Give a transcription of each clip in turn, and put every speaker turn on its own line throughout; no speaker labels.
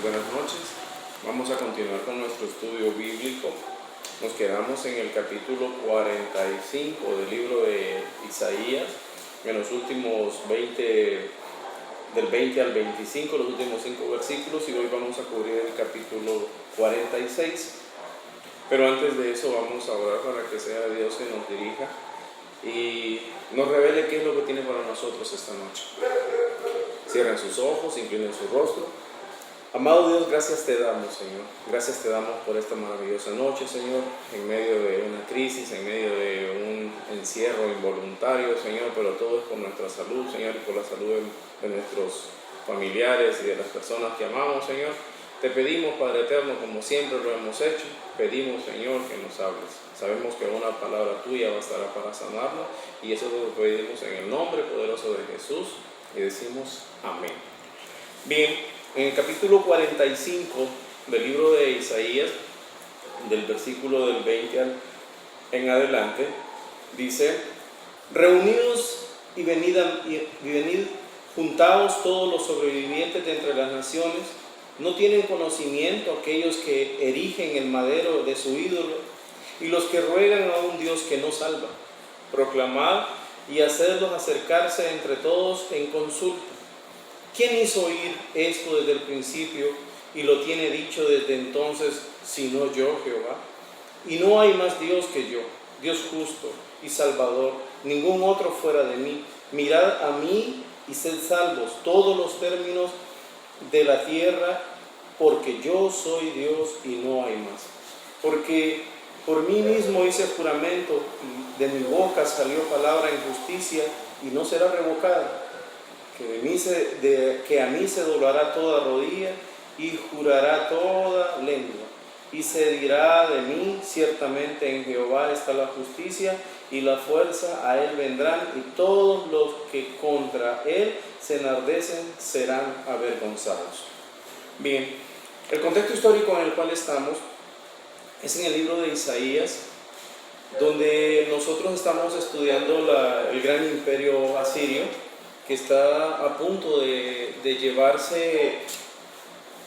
buenas noches. Vamos a continuar con nuestro estudio bíblico. Nos quedamos en el capítulo 45 del libro de Isaías, en los últimos 20, del 20 al 25, los últimos 5 versículos, y hoy vamos a cubrir el capítulo 46. Pero antes de eso vamos a orar para que sea Dios que nos dirija y nos revele qué es lo que tiene para nosotros esta noche. Cierren sus ojos, inclinen su rostro. Amado Dios, gracias te damos, Señor. Gracias te damos por esta maravillosa noche, Señor, en medio de una crisis, en medio de un encierro involuntario, Señor, pero todo es por nuestra salud, Señor, y por la salud de nuestros familiares y de las personas que amamos, Señor. Te pedimos, Padre eterno, como siempre lo hemos hecho, pedimos, Señor, que nos hables. Sabemos que una palabra tuya bastará para sanarnos, y eso lo pedimos en el nombre poderoso de Jesús, y decimos amén. Bien, en el capítulo 45 del libro de Isaías, del versículo del 20 en adelante, dice: reunidos y venid juntaos todos los sobrevivientes de entre las naciones. ¿No tienen conocimiento aquellos que erigen el madero de su ídolo y los que ruegan a un Dios que no salva? Proclamad y hacedlos acercarse entre todos en consulta. ¿Quién hizo oír esto desde el principio y lo tiene dicho desde entonces, sino yo, Jehová? Y no hay más Dios que yo, Dios justo y salvador, ningún otro fuera de mí. Mirad a mí y sed salvos todos los términos de la tierra, porque yo soy Dios y no hay más. Porque por mí mismo hice juramento, y de mi boca salió palabra en justicia y no será revocada. Que a mí se doblará toda rodilla y jurará toda lengua, y se dirá de mí: ciertamente en Jehová está la justicia y la fuerza, a él vendrán, y todos los que contra él se enardecen serán avergonzados. Bien, el contexto histórico en el cual estamos es en el libro de Isaías, donde nosotros estamos estudiando el gran imperio asirio, que está a punto de llevarse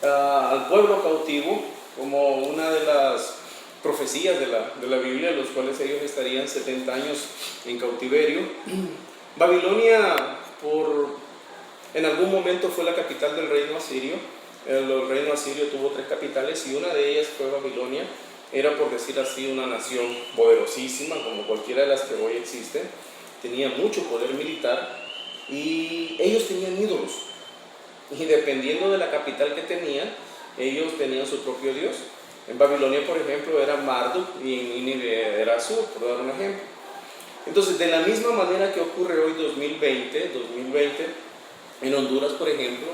al pueblo cautivo, como una de las profecías de la Biblia, los cuales ellos estarían 70 años en cautiverio. Babilonia en algún momento fue la capital del reino asirio. El reino asirio tuvo 3 capitales y una de ellas fue Babilonia. Era, por decir así, una nación poderosísima, como cualquiera de las que hoy existen. Tenía mucho poder militar y ellos tenían ídolos. Y dependiendo de la capital que tenían, ellos tenían su propio dios. En Babilonia, por ejemplo, era Marduk, y en Nínive era Sur, por dar un ejemplo. Entonces, de la misma manera que ocurre hoy 2020, en Honduras, por ejemplo,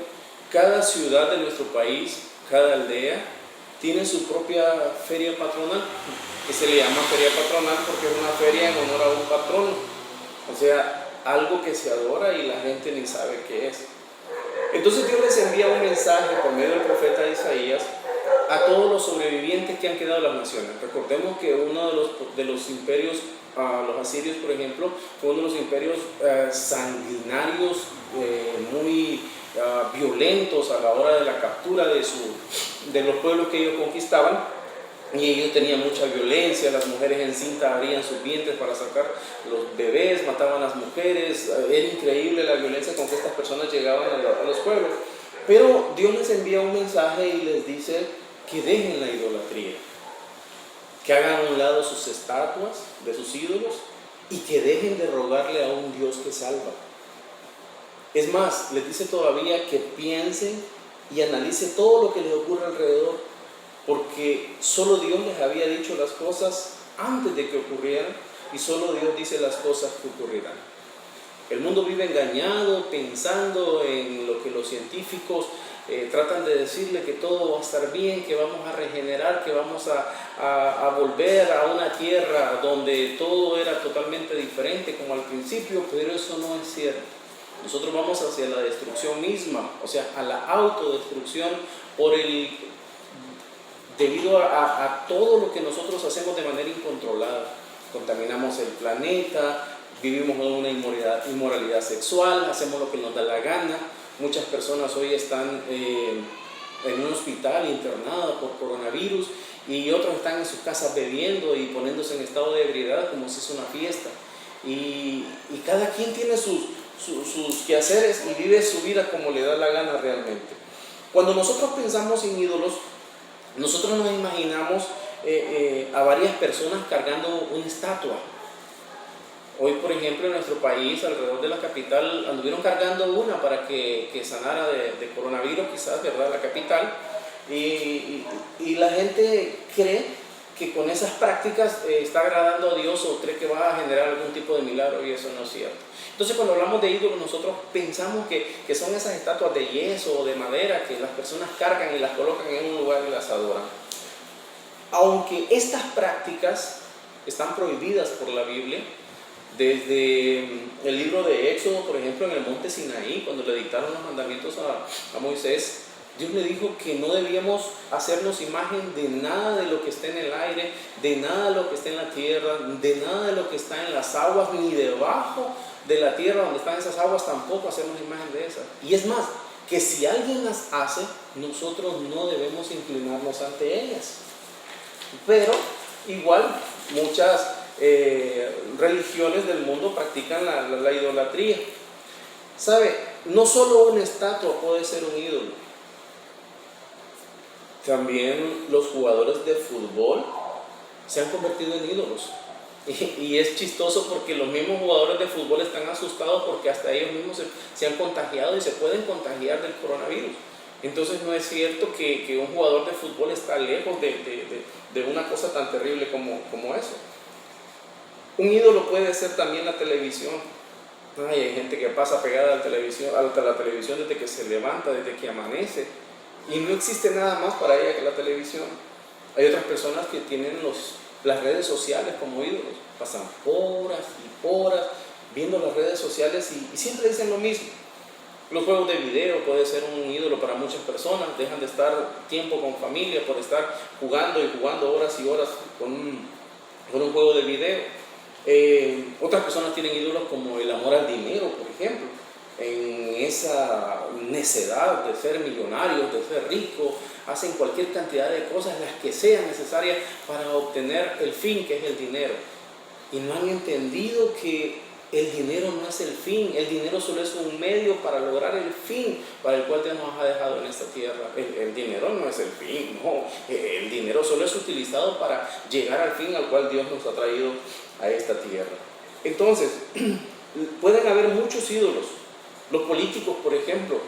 cada ciudad de nuestro país, cada aldea, tiene su propia feria patronal, que se le llama feria patronal porque es una feria en honor a un patrono, o sea, algo que se adora y la gente ni sabe qué es. Entonces Dios les envía un mensaje por medio del profeta Isaías a todos los sobrevivientes que han quedado en las naciones. Recordemos que uno de los imperios, los asirios, por ejemplo, fue uno de los imperios sanguinarios, muy violentos a la hora de la captura de los pueblos que ellos conquistaban. Y ellos tenían mucha violencia, las mujeres encintas abrían sus vientres para sacar los bebés, mataban a las mujeres. Era increíble la violencia con que estas personas llegaban a los pueblos. Pero Dios les envía un mensaje y les dice que dejen la idolatría, que hagan a un lado sus estatuas de sus ídolos y que dejen de rogarle a un Dios que salva. Es más, les dice todavía que piensen y analicen todo lo que les ocurre alrededor, porque solo Dios les había dicho las cosas antes de que ocurrieran, y solo Dios dice las cosas que ocurrirán. El mundo vive engañado, pensando en lo que los científicos tratan de decirle, que todo va a estar bien, que vamos a regenerar, que vamos a volver a una tierra donde todo era totalmente diferente como al principio, pero eso no es cierto. Nosotros vamos hacia la destrucción misma, o sea, a la autodestrucción debido a todo lo que nosotros hacemos de manera incontrolada. Contaminamos el planeta, vivimos en una inmoralidad sexual, hacemos lo que nos da la gana. Muchas personas hoy están
en un hospital internada por coronavirus, y otros están en sus casas bebiendo y poniéndose en estado de ebriedad como si es una fiesta. Y cada quien tiene sus quehaceres y vive su vida como le da la gana realmente. Cuando nosotros pensamos en ídolos, nosotros nos imaginamos a varias personas cargando una estatua. Hoy, por ejemplo, en nuestro país, alrededor de la capital, anduvieron cargando una para que sanara de coronavirus, quizás, ¿verdad?, la capital. Y la gente cree que con esas prácticas está agradando a Dios, o cree que va a generar algún tipo de milagro, y eso no es cierto. Entonces, cuando hablamos de ídolos, nosotros pensamos que son esas estatuas de yeso o de madera que las personas cargan y las colocan en un lugar y las adoran. Aunque estas prácticas están prohibidas por la Biblia, desde el libro de Éxodo, por ejemplo, en el monte Sinaí, cuando le dictaron los mandamientos a Moisés, Dios le dijo que no debíamos hacernos imagen de nada de lo que está en el aire, de nada de lo que está en la tierra, de nada de lo que está en las aguas, ni debajo de la tierra donde están esas aguas, tampoco hacernos imagen de esas. Y es más, que si alguien las hace, nosotros no debemos inclinarnos ante ellas. Pero igual muchas religiones del mundo practican la idolatría. ¿Sabe? No solo una estatua puede ser un ídolo. También los jugadores de fútbol se han convertido en ídolos. Y es chistoso porque los mismos jugadores de fútbol están asustados porque hasta ellos mismos se han contagiado y se pueden contagiar del coronavirus. Entonces no es cierto que un jugador de fútbol está lejos de una cosa tan terrible como eso. Un ídolo puede ser también la televisión. Hay gente que pasa pegada a la televisión desde que se levanta, desde que amanece, y no existe nada más para ella que la televisión. Hay otras personas que tienen las redes sociales como ídolos, pasan horas y horas viendo las redes sociales y siempre dicen lo mismo. Los juegos de video puede ser un ídolo para muchas personas, dejan de estar tiempo con familia por estar jugando horas y horas con un juego de video. Otras personas tienen ídolos como el amor al dinero, por ejemplo, en esa necedad de ser millonarios, de ser ricos, hacen cualquier cantidad de cosas, las que sean necesarias para obtener el fin, que es el dinero. Y no han entendido que el dinero no es el fin, el dinero solo es un medio para lograr el fin para el cual Dios nos ha dejado en esta tierra. El dinero no es el fin, no, el dinero solo es utilizado para llegar al fin al cual Dios nos ha traído a esta tierra. Entonces, pueden haber muchos ídolos. Los políticos, por ejemplo,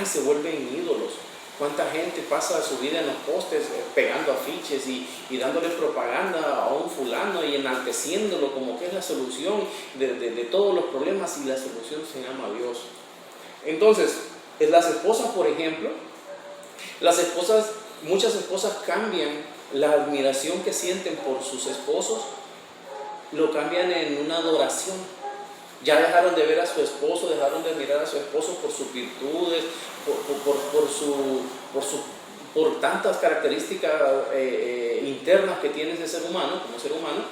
se vuelven ídolos. ¿Cuánta gente pasa su vida en los postes pegando afiches y dándole propaganda a un fulano y enalteciéndolo como que es la solución de todos los problemas, y la solución se llama Dios? Entonces, las esposas, por ejemplo, muchas esposas cambian la admiración que sienten por sus esposos, lo cambian en una adoración. Ya dejaron de ver a su esposo, dejaron de mirar a su esposo por sus virtudes, por tantas características internas que tiene ese ser humano, como ser humano,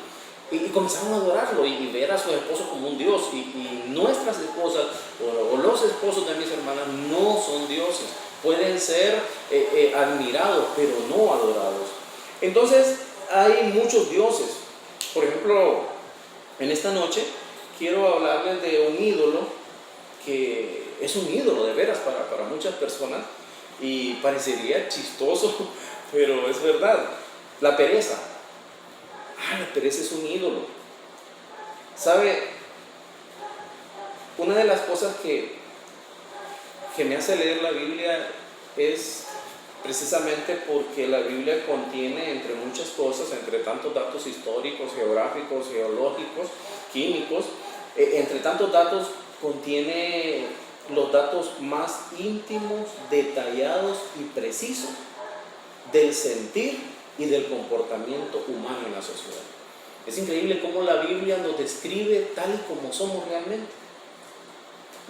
y comenzaron a adorarlo y ver a su esposo como un Dios. Y nuestras esposas o los esposos de mis hermanas no son dioses, pueden ser admirados, pero no adorados. Entonces hay muchos dioses. Por ejemplo, en esta noche quiero hablarles de un ídolo que es un ídolo de veras para muchas personas, y parecería chistoso, pero es verdad. La pereza. La pereza es un ídolo. ¿Sabe? Una de las cosas que me hace leer la Biblia es precisamente porque la Biblia contiene, entre muchas cosas, entre tantos datos históricos, geográficos, geológicos, químicos, entre tantos datos contiene los datos más íntimos, detallados y precisos del sentir y del comportamiento humano en la sociedad. Es increíble cómo la Biblia nos describe tal y como somos realmente.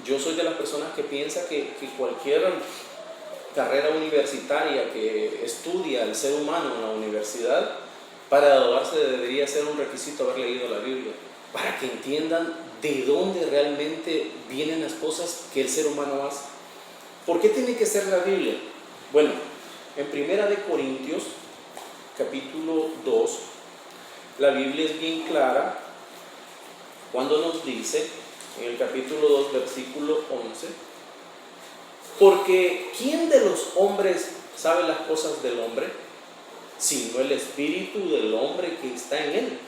Yo soy de las personas que piensa que cualquier carrera universitaria que estudia el ser humano en la universidad, para graduarse debería ser un requisito haber leído la Biblia, para que entiendan de dónde realmente vienen las cosas que el ser humano hace. ¿Por qué tiene que ser la Biblia? Bueno, En Primera de Corintios, capítulo 2, la Biblia es bien clara cuando nos dice, en el capítulo 2, versículo 11, porque ¿quién de los hombres sabe las cosas del hombre? Sino el espíritu del hombre que está en él.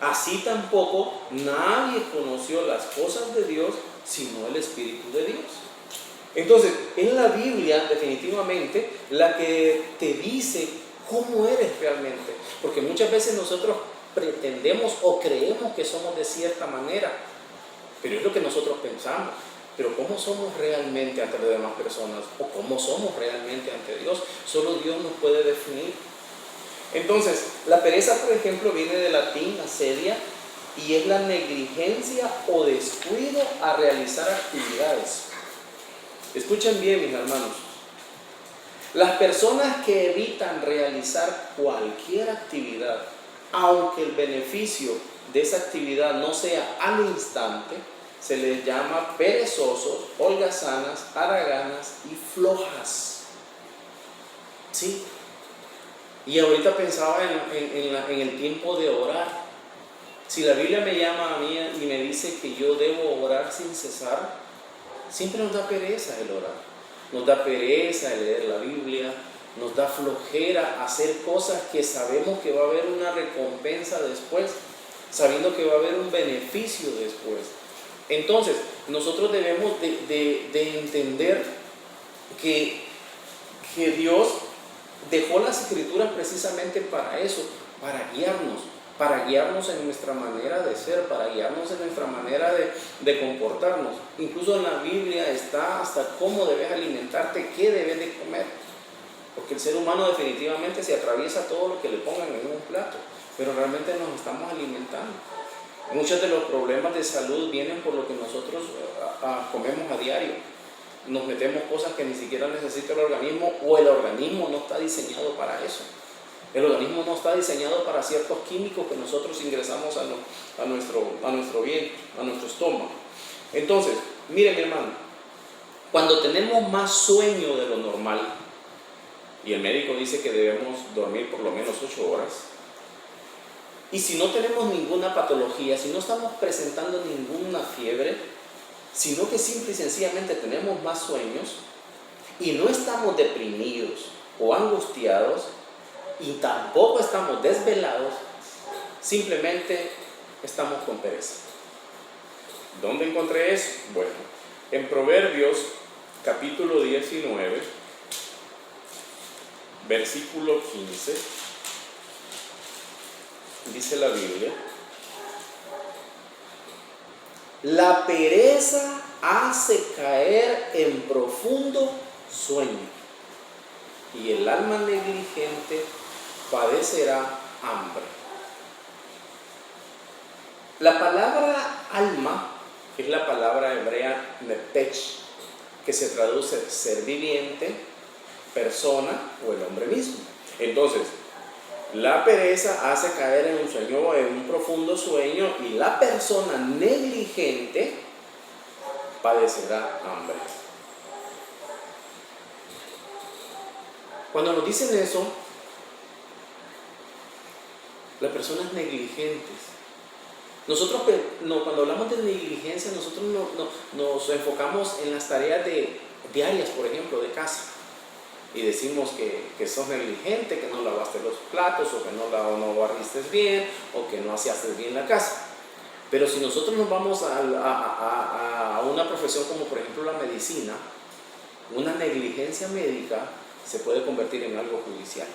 Así tampoco nadie conoció las cosas de Dios, sino el espíritu de Dios. Entonces, es la Biblia definitivamente la que te dice cómo eres realmente. Porque muchas veces nosotros pretendemos o creemos que somos de cierta manera, pero es lo que nosotros pensamos. Pero ¿cómo somos realmente ante las demás personas? ¿O cómo somos realmente ante Dios? Solo Dios nos puede definir. Entonces, la pereza, por ejemplo, viene del latín asedia y es la negligencia o descuido a realizar actividades. Escuchen bien, mis hermanos. Las personas que evitan realizar cualquier actividad, aunque el beneficio de esa actividad no sea al instante, se les llama perezosos, holgazanas, haraganas y flojas. ¿Sí? Y ahorita pensaba en el tiempo de orar. Si la Biblia me llama a mí y me dice que yo debo orar sin cesar, siempre nos da pereza el orar. Nos da pereza el leer la Biblia, nos da flojera hacer cosas que sabemos que va a haber una recompensa después, sabiendo que va a haber un beneficio después. Entonces, nosotros debemos de entender que Dios dejó las Escrituras precisamente para eso, para guiarnos en nuestra manera de ser, para guiarnos en nuestra manera de comportarnos. Incluso en la Biblia está hasta cómo debes alimentarte, qué debes de comer. Porque el ser humano definitivamente se atraviesa todo lo que le pongan en un plato, pero realmente nos estamos alimentando. Muchos de los problemas de salud vienen por lo que nosotros comemos a diario. Nos metemos cosas que ni siquiera necesita el organismo, o el organismo no está diseñado para eso. El organismo no está diseñado para ciertos químicos que nosotros ingresamos a nuestro bien, a nuestro estómago. Entonces, miren, mi hermano, cuando tenemos más sueño de lo normal, y el médico dice que debemos dormir por lo menos 8 horas, y si no tenemos ninguna patología, si no estamos presentando ninguna fiebre, sino que simple y sencillamente tenemos más sueños y no estamos deprimidos o angustiados y tampoco estamos desvelados, simplemente estamos con pereza. ¿Dónde encontré eso? Bueno, en Proverbios capítulo 19, versículo 15, dice la Biblia: la pereza hace caer en profundo sueño, y el alma negligente padecerá hambre. La palabra alma es la palabra hebrea nepech, que se traduce ser viviente, persona o el hombre mismo. Entonces, la pereza hace caer en un sueño, en un profundo sueño, y la persona negligente padecerá hambre. Cuando nos dicen eso, las personas negligentes, nosotros cuando hablamos de negligencia, nosotros nos enfocamos en las tareas diarias, por ejemplo, de casa. Y decimos que sos negligente, que no lavaste los platos, o que no barriste bien, o que no hacías bien la casa. Pero si nosotros nos vamos a una profesión como por ejemplo la medicina, una negligencia médica se puede convertir en algo judicial.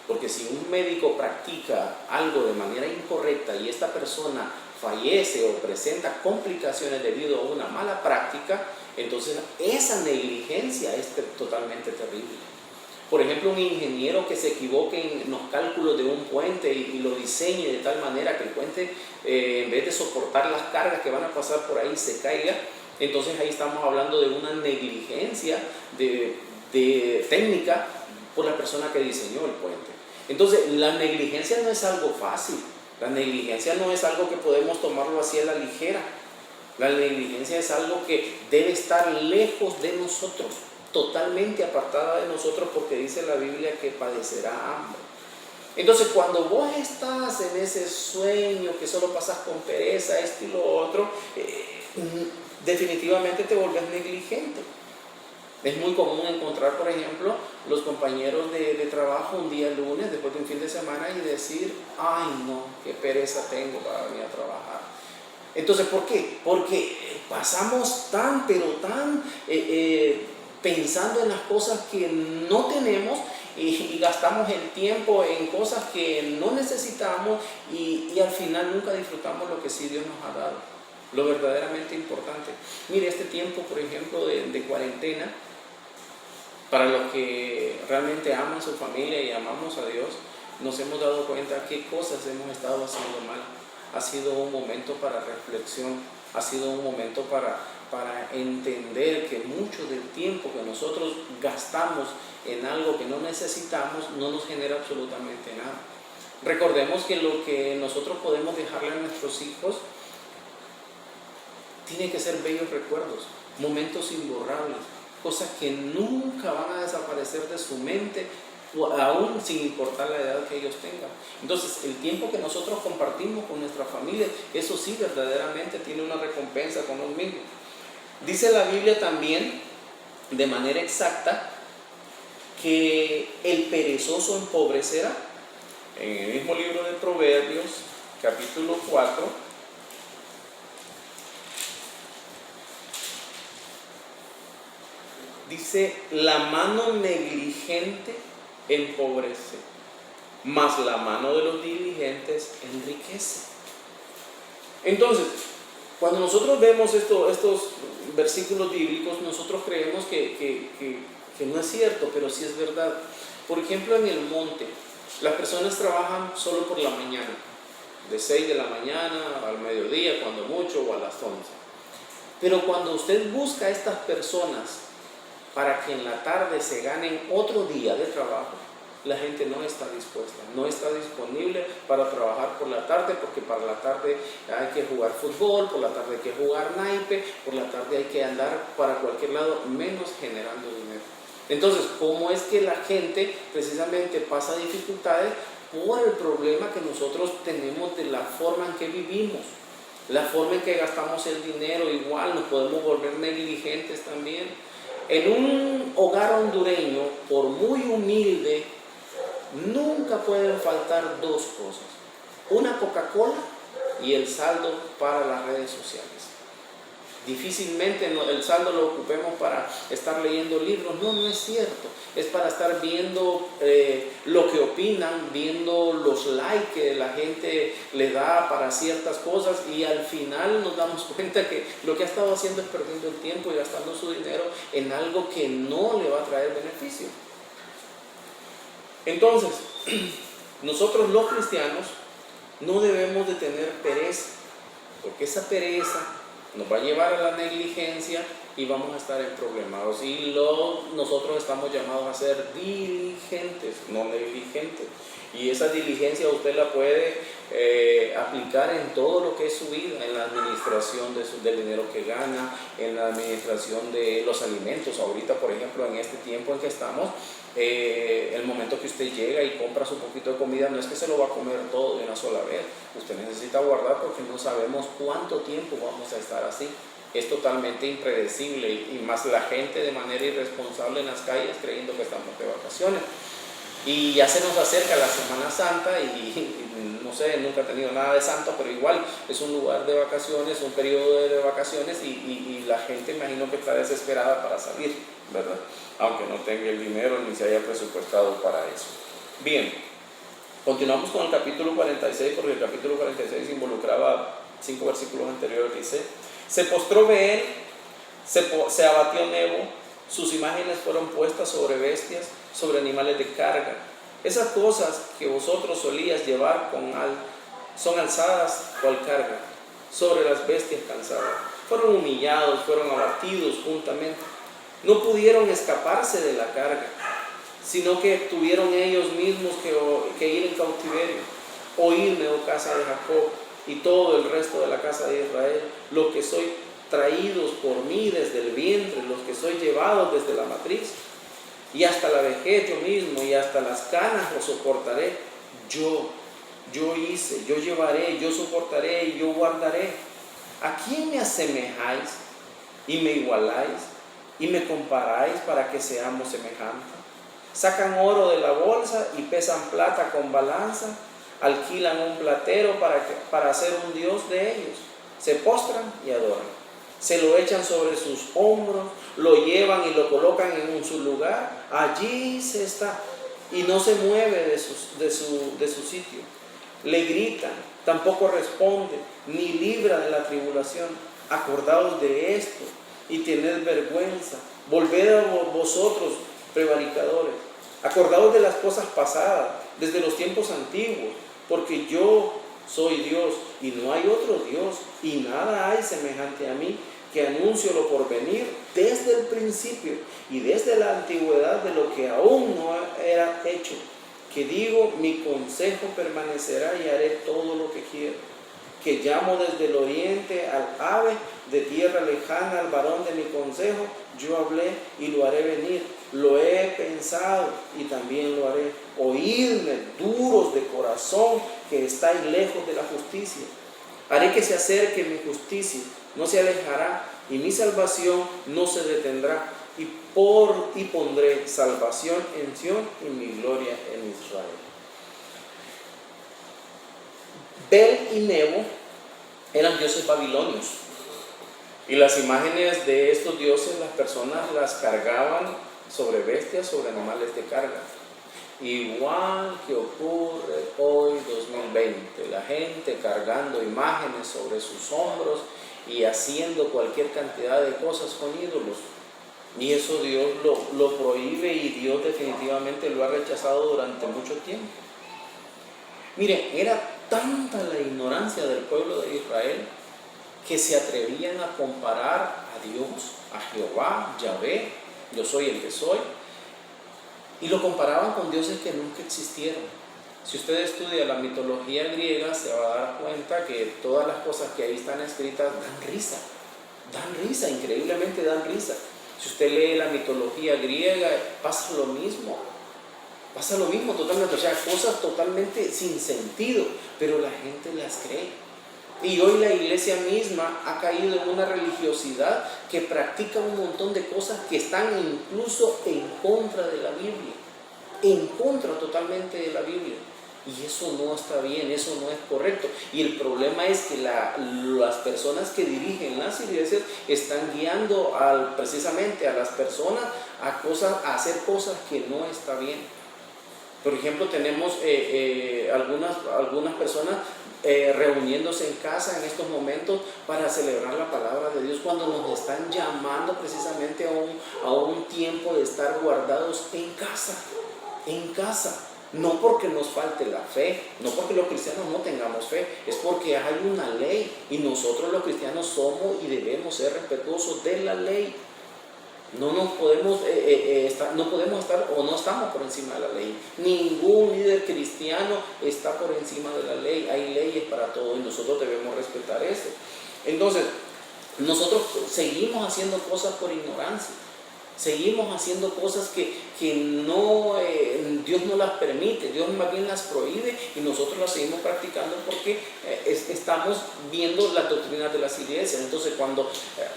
Porque si un médico practica algo de manera incorrecta y esta persona fallece o presenta complicaciones debido a una mala práctica, entonces esa negligencia es totalmente terrible. Por ejemplo, un ingeniero que se equivoque en los cálculos de un puente y lo diseñe de tal manera que el puente, en vez de soportar las cargas que van a pasar por ahí, se caiga, entonces ahí estamos hablando de una negligencia de técnica por la persona que diseñó el puente. Entonces, la negligencia no es algo fácil, la negligencia no es algo que podemos tomarlo así a la ligera. La negligencia es algo que debe estar lejos de nosotros. totalmente apartada de nosotros, porque dice la Biblia que padecerá hambre. Entonces, cuando vos estás en ese sueño que solo pasas con pereza, esto y lo otro, definitivamente te vuelves negligente. Es muy común encontrar, por ejemplo, los compañeros de trabajo un día lunes, después de un fin de semana, y decir: ay no, qué pereza tengo para venir a trabajar. Entonces, ¿por qué? Porque pasamos tan, pero tan pensando en las cosas que no tenemos, y gastamos el tiempo en cosas que no necesitamos, y al final nunca disfrutamos lo que sí Dios nos ha dado, lo verdaderamente importante. Mire, este tiempo, por ejemplo, de cuarentena, para los que realmente aman a su familia y amamos a Dios, nos hemos dado cuenta qué cosas hemos estado haciendo mal. Ha sido un momento para reflexión, ha sido un momento para entender que mucho del tiempo que nosotros gastamos en algo que no necesitamos no nos genera absolutamente nada. Recordemos que lo que nosotros podemos dejarle a nuestros hijos tiene que ser bellos recuerdos, momentos imborrables, cosas que nunca van a desaparecer de su mente, aún sin importar la edad que ellos tengan. Entonces, el tiempo que nosotros compartimos con nuestra familia, eso sí verdaderamente tiene una recompensa con los mismos. Dice la Biblia también, de manera exacta, que el perezoso empobrecerá. En el mismo libro de Proverbios, capítulo 4, dice: la mano negligente empobrece, mas la mano de los diligentes enriquece. Entonces, cuando nosotros vemos estos versículos bíblicos, nosotros creemos que no es cierto, pero sí es verdad. Por ejemplo, en el monte, las personas trabajan solo por la mañana, de 6 de la mañana al mediodía, cuando mucho, o a las 11. Pero cuando usted busca a estas personas para que en la tarde se ganen otro día de trabajo, la gente no está dispuesta, no está disponible para trabajar por la tarde, porque para la tarde hay que jugar fútbol, por la tarde hay que jugar naipe, por la tarde hay que andar para cualquier lado, menos generando dinero. Entonces, ¿cómo es que la gente precisamente pasa dificultades? Por el problema que nosotros tenemos de la forma en que vivimos, la forma en que gastamos el dinero. Igual nos podemos volver negligentes también. En un hogar hondureño, por muy humilde, nunca pueden faltar dos cosas: una Coca-Cola y el saldo para las redes sociales. Difícilmente el saldo lo ocupemos para estar leyendo libros. No es cierto. Es para estar viendo lo que opinan, viendo los likes que la gente le da para ciertas cosas, y al final nos damos cuenta que lo que ha estado haciendo es perdiendo el tiempo y gastando su dinero en algo que no le va a traer beneficio. Entonces, nosotros los cristianos no debemos de tener pereza, porque esa pereza nos va a llevar a la negligencia y vamos a estar en problemas. Y nosotros estamos llamados a ser diligentes, no negligentes. Y esa diligencia usted la puede aplicar en todo lo que es su vida, en la administración del dinero que gana, en la administración de los alimentos. Ahorita, por ejemplo, en este tiempo en que estamos, el momento que usted llega y compra su poquito de comida, no es que se lo va a comer todo de una sola vez. Usted necesita guardar, porque no sabemos cuánto tiempo vamos a estar así. Es totalmente impredecible, y más la gente de manera irresponsable en las calles creyendo que estamos de vacaciones. Y ya se nos acerca la Semana Santa y no sé, nunca he tenido nada de santo, pero igual es un lugar de vacaciones, un periodo de vacaciones, y la gente, imagino que está desesperada para salir, ¿verdad? Aunque no tenga el dinero ni se haya presupuestado para eso. Bien, continuamos con el capítulo 46, porque el capítulo 46 involucraba 5 versículos anteriores. Dice: se postró Beel, se abatió Nebo, sus imágenes fueron puestas sobre bestias, sobre animales de carga. Esas cosas que vosotros solías llevar son alzadas cual carga sobre las bestias cansadas. Fueron humillados, fueron abatidos juntamente. No pudieron escaparse de la carga, sino que tuvieron ellos mismos que ir en cautiverio. Oídme, oh casa de Jacob, y todo el resto de la casa de Israel, lo que soy traídos por mí desde el vientre, los que soy llevados desde la matriz, y hasta la vejez yo mismo, y hasta las canas lo soportaré. Yo hice, yo llevaré, yo soportaré y yo guardaré. ¿A quién me asemejáis y me igualáis y me comparáis para que seamos semejantes? Sacan oro de la bolsa y pesan plata con balanza, alquilan un platero para hacer un dios de ellos. Se postran y adoran, se lo echan sobre sus hombros, lo llevan y lo colocan en su lugar. Allí se está y no se mueve de su sitio. Le gritan, tampoco responde, ni libra de la tribulación. Acordaos de esto y tened vergüenza. Volved a vosotros, prevaricadores. Acordaos de las cosas pasadas, desde los tiempos antiguos, porque yo soy Dios y no hay otro Dios, y nada hay semejante a mí, que anuncio lo por venir desde el principio y desde la antigüedad de lo que aún no era hecho, que digo, mi consejo permanecerá y haré todo lo que quiero, que llamo desde el oriente al ave, de tierra lejana al varón de mi consejo. Yo hablé y lo haré venir, lo he pensado y también lo haré. Oídme, duros de corazón, que estáis lejos de la justicia. Haré que se acerque mi justicia, no se alejará, y mi salvación no se detendrá. Y pondré salvación en Sión y mi gloria en Israel. Bel y Nebo eran dioses babilonios, y las imágenes de estos dioses las personas las cargaban sobre bestias, sobre animales de carga. Igual que ocurre hoy 2020, la gente cargando imágenes sobre sus hombros y haciendo cualquier cantidad de cosas con ídolos. Y eso Dios lo prohíbe, y Dios definitivamente lo ha rechazado durante mucho tiempo. Miren, era tanta la ignorancia del pueblo de Israel que se atrevían a comparar a Dios, a Jehová, Yahvé, yo soy el que soy, y lo comparaban con dioses que nunca existieron. Si usted estudia la mitología griega, se va a dar cuenta que todas las cosas que ahí están escritas dan risa, increíblemente dan risa. Si usted lee la mitología griega, pasa lo mismo totalmente, o sea, cosas totalmente sin sentido, pero la gente las cree. Y hoy la iglesia misma ha caído en una religiosidad que practica un montón de cosas que están incluso en contra de la Biblia, en contra totalmente de la Biblia. Y eso no está bien, eso no es correcto. Y el problema es que las personas que dirigen las iglesias están guiando precisamente a las personas a hacer cosas que no está bien. Por ejemplo, tenemos algunas personas reuniéndose en casa en estos momentos para celebrar la palabra de Dios, cuando nos están llamando precisamente a un tiempo de estar guardados en casa. No porque nos falte la fe, no porque los cristianos no tengamos fe, es porque hay una ley y nosotros los cristianos somos y debemos ser respetuosos de la ley. No podemos estar o no estamos por encima de la ley. Ningún líder cristiano está por encima de la ley. Hay leyes para todo y nosotros debemos respetar eso. Entonces, nosotros seguimos haciendo cosas por ignorancia. Seguimos haciendo cosas que Dios no las permite, Dios más bien las prohíbe, y nosotros las seguimos practicando porque estamos viendo las doctrinas de las iglesias. Entonces, cuando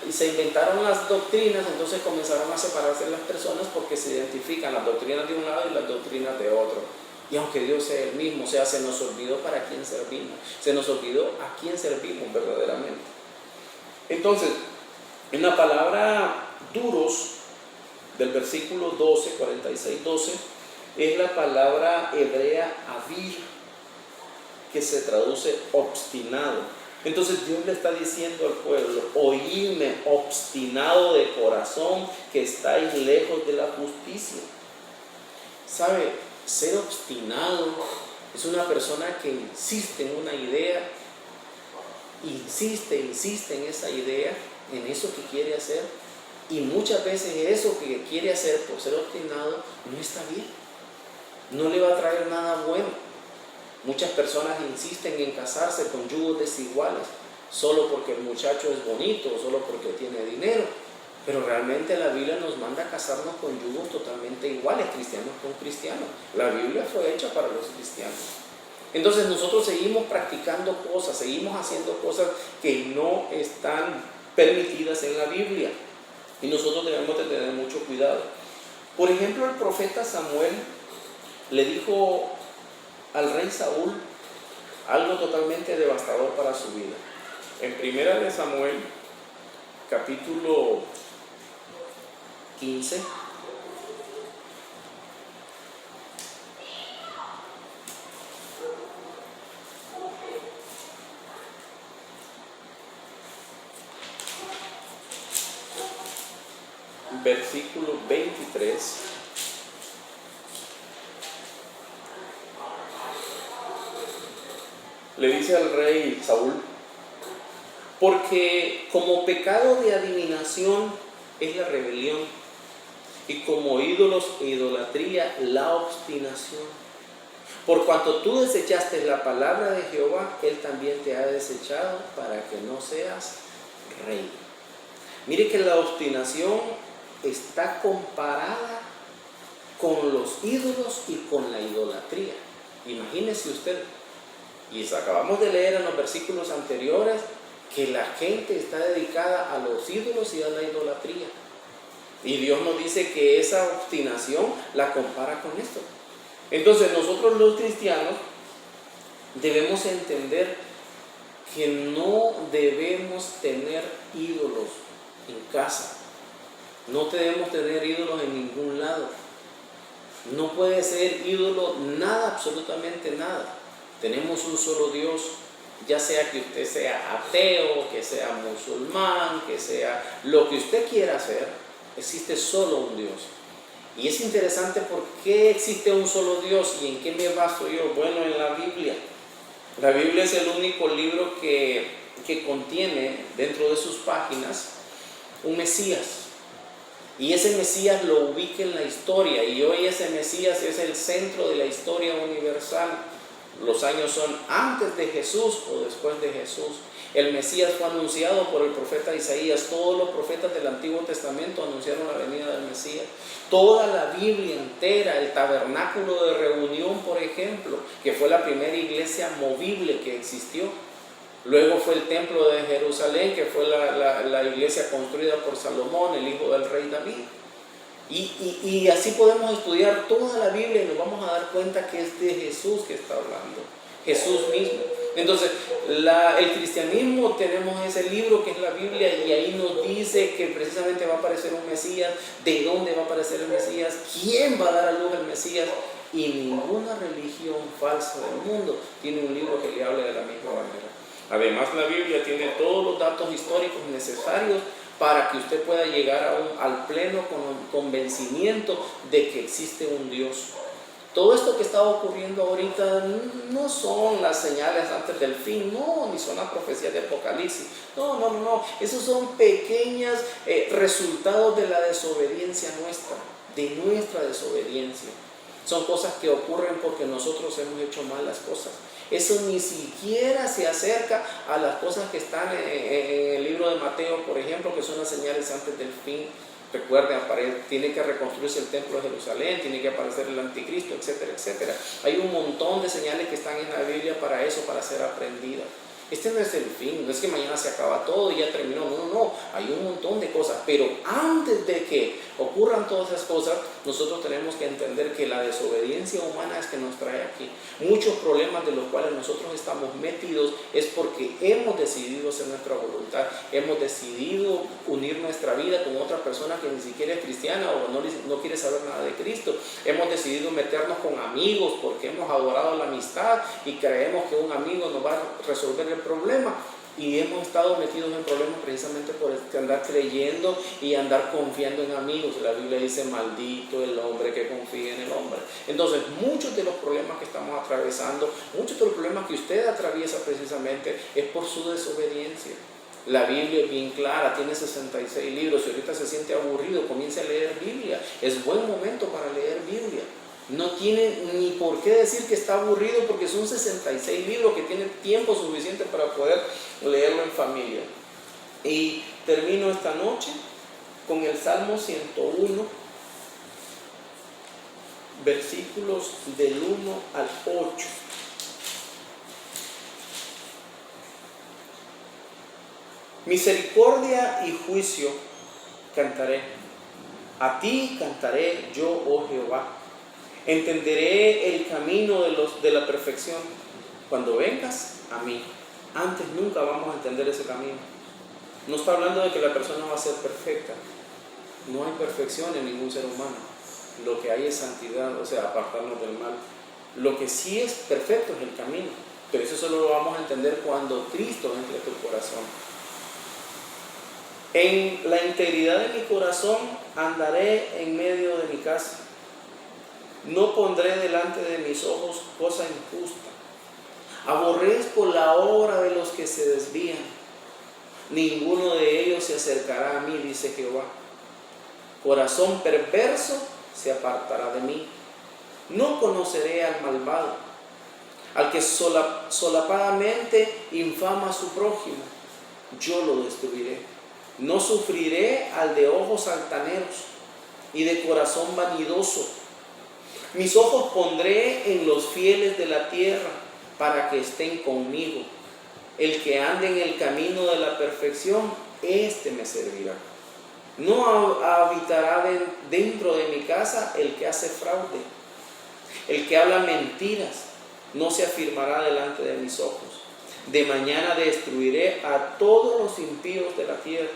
se inventaron las doctrinas, entonces comenzaron a separarse las personas porque se identifican las doctrinas de un lado y las doctrinas de otro. Y aunque Dios sea el mismo, o sea, se nos olvidó para quién servimos, se nos olvidó a quién servimos verdaderamente. Entonces, en la palabra duros, del versículo 12, 46-12, es la palabra hebrea avir, que se traduce obstinado. Entonces Dios le está diciendo al pueblo: oídme, obstinado de corazón, que estáis lejos de la justicia. ¿Sabe? Ser obstinado es una persona que insiste en una idea, insiste en esa idea, en eso que quiere hacer. Y muchas veces eso que quiere hacer por ser obstinado no está bien, no le va a traer nada bueno. Muchas personas insisten en casarse con yugos desiguales solo porque el muchacho es bonito, solo porque tiene dinero. Pero realmente la Biblia nos manda a casarnos con yugos totalmente iguales, cristianos con cristianos. La Biblia fue hecha para los cristianos. Entonces nosotros seguimos practicando cosas, seguimos haciendo cosas que no están permitidas en la Biblia. Y nosotros debemos de tener mucho cuidado. Por ejemplo, el profeta Samuel le dijo al rey Saúl algo totalmente devastador para su vida. En Primera de Samuel, capítulo 15, versículo 23, le dice al rey Saúl: porque como pecado de adivinación es la rebelión, y como ídolos e idolatría la obstinación. Por cuanto tú desechaste la palabra de Jehová, Él también te ha desechado para que no seas rey. Mire que la obstinación está comparada con los ídolos y con la idolatría. Imagínese usted, y acabamos de leer en los versículos anteriores, que la gente está dedicada a los ídolos y a la idolatría. Y Dios nos dice que esa obstinación la compara con esto. Entonces nosotros los cristianos debemos entender que no debemos tener ídolos en casa. No debemos tener ídolos en ningún lado. No puede ser ídolo nada, absolutamente nada. Tenemos un solo Dios. Ya sea que usted sea ateo, que sea musulmán, que sea lo que usted quiera hacer, existe solo un Dios. Y es interesante por qué existe un solo Dios y en qué me baso yo. Bueno, en la Biblia. La Biblia es el único libro que contiene dentro de sus páginas un Mesías. Y ese Mesías lo ubica en la historia, y hoy ese Mesías es el centro de la historia universal. Los años son antes de Jesús o después de Jesús. El Mesías fue anunciado por el profeta Isaías. Todos los profetas del Antiguo Testamento anunciaron la venida del Mesías. Toda la Biblia entera, el tabernáculo de reunión, por ejemplo, que fue la primera iglesia movible que existió. Luego fue el templo de Jerusalén, que fue la iglesia construida por Salomón, el hijo del rey David. Y así podemos estudiar toda la Biblia y nos vamos a dar cuenta que es de Jesús que está hablando, Jesús mismo. Entonces, el cristianismo, tenemos ese libro que es la Biblia, y ahí nos dice que precisamente va a aparecer un Mesías, de dónde va a aparecer el Mesías, quién va a dar a luz el Mesías, y ninguna religión falsa del mundo tiene un libro que le hable de la misma manera. Además, la Biblia tiene todos los datos históricos necesarios para que usted pueda llegar al pleno convencimiento de que existe un Dios. Todo esto que está ocurriendo ahorita no son las señales antes del fin, no, ni son las profecías de Apocalipsis. No. Esos son pequeños resultados de la desobediencia nuestra, de nuestra desobediencia. Son cosas que ocurren porque nosotros hemos hecho mal las cosas. Eso ni siquiera se acerca a las cosas que están en el libro de Mateo, por ejemplo, que son las señales antes del fin. Recuerden, tiene que reconstruirse el templo de Jerusalén, tiene que aparecer el anticristo, etcétera, etcétera. Hay un montón de señales que están en la Biblia para eso, para ser aprendidas. Este no es el fin, no es que mañana se acaba todo y ya terminó, no, hay un montón de cosas, pero antes de que ocurran todas esas cosas, nosotros tenemos que entender que la desobediencia humana es que nos trae aquí. Muchos problemas de los cuales nosotros estamos metidos es porque hemos decidido hacer nuestra voluntad, hemos decidido unir nuestra vida con otra persona que ni siquiera es cristiana o no quiere saber nada de Cristo. Hemos decidido meternos con amigos porque hemos adorado la amistad y creemos que un amigo nos va a resolver el problema, y hemos estado metidos en problemas precisamente por andar creyendo y andar confiando en amigos. La Biblia dice: maldito el hombre que confía en el hombre. Entonces, muchos de los problemas que estamos atravesando, muchos de los problemas que usted atraviesa precisamente es por su desobediencia. La Biblia es bien clara, tiene 66 libros. Si ahorita se siente aburrido, comience a leer Biblia. Es buen momento para leer Biblia. No tiene ni por qué decir que está aburrido, porque son 66 libros que tiene tiempo suficiente para poder leerlo en familia. Y termino esta noche con el Salmo 101, versículos del 1 al 8. Misericordia y juicio cantaré. A ti cantaré yo, oh Jehová. Entenderé el camino de la perfección. Cuando vengas a mí, antes nunca vamos a entender ese camino. No está hablando de que la persona va a ser perfecta. No hay perfección en ningún ser humano. Lo que hay es santidad, o sea, apartarnos del mal. Lo que sí es perfecto es el camino. Pero eso solo lo vamos a entender cuando Cristo entre a tu corazón. En la integridad de mi corazón andaré en medio de mi casa. No pondré delante de mis ojos cosa injusta. Aborrezco la obra de los que se desvían. Ninguno de ellos se acercará a mí, dice Jehová. Corazón perverso se apartará de mí. No conoceré al malvado, al que solapadamente infama a su prójimo. Yo lo destruiré. No sufriré al de ojos altaneros y de corazón vanidoso. Mis ojos pondré en los fieles de la tierra para que estén conmigo. El que ande en el camino de la perfección, éste me servirá. No habitará dentro de mi casa el que hace fraude. El que habla mentiras no se afirmará delante de mis ojos. De mañana destruiré a todos los impíos de la tierra,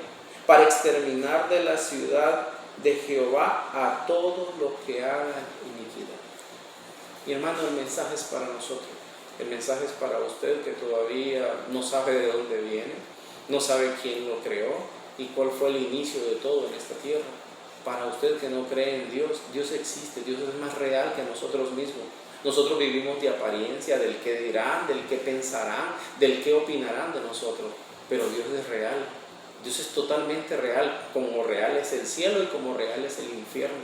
para exterminar de la ciudad de Jehová a todos los que hagan iniquidad. Mi hermano, el mensaje es para nosotros. El mensaje es para usted que todavía no sabe de dónde viene, no sabe quién lo creó y cuál fue el inicio de todo en esta tierra. Para usted que no cree en Dios, Dios existe, Dios es más real que nosotros mismos. Nosotros vivimos de apariencia, del que dirán, del que pensarán, del que opinarán de nosotros. Pero Dios es real. Dios es totalmente real, como real es el cielo y como real es el infierno.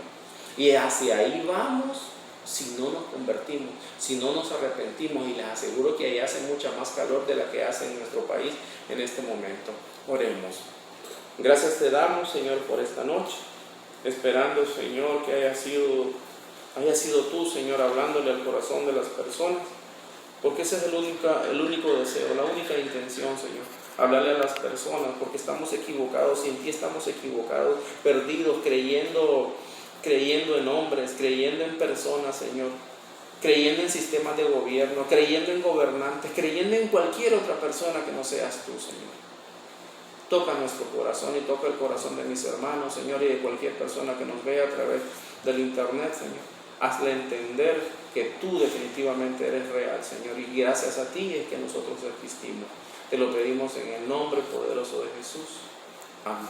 Y hacia ahí vamos si no nos convertimos, si no nos arrepentimos. Y les aseguro que ahí hace mucha más calor de la que hace en nuestro país en este momento. Oremos. Gracias te damos, Señor, por esta noche, esperando, Señor, que haya sido tú, Señor, hablándole al corazón de las personas, porque ese es el único deseo, la única intención, Señor. Hablarle a las personas, porque estamos equivocados y en ti estamos equivocados, perdidos, creyendo en hombres, creyendo en personas, Señor, creyendo en sistemas de gobierno, creyendo en gobernantes, creyendo en cualquier otra persona que no seas tú, Señor. Toca nuestro corazón y toca el corazón de mis hermanos, Señor, y de cualquier persona que nos vea a través del internet, Señor. Hazle entender que tú definitivamente eres real, Señor, y gracias a ti es que nosotros existimos. Te lo pedimos en el nombre poderoso de Jesús. Amén.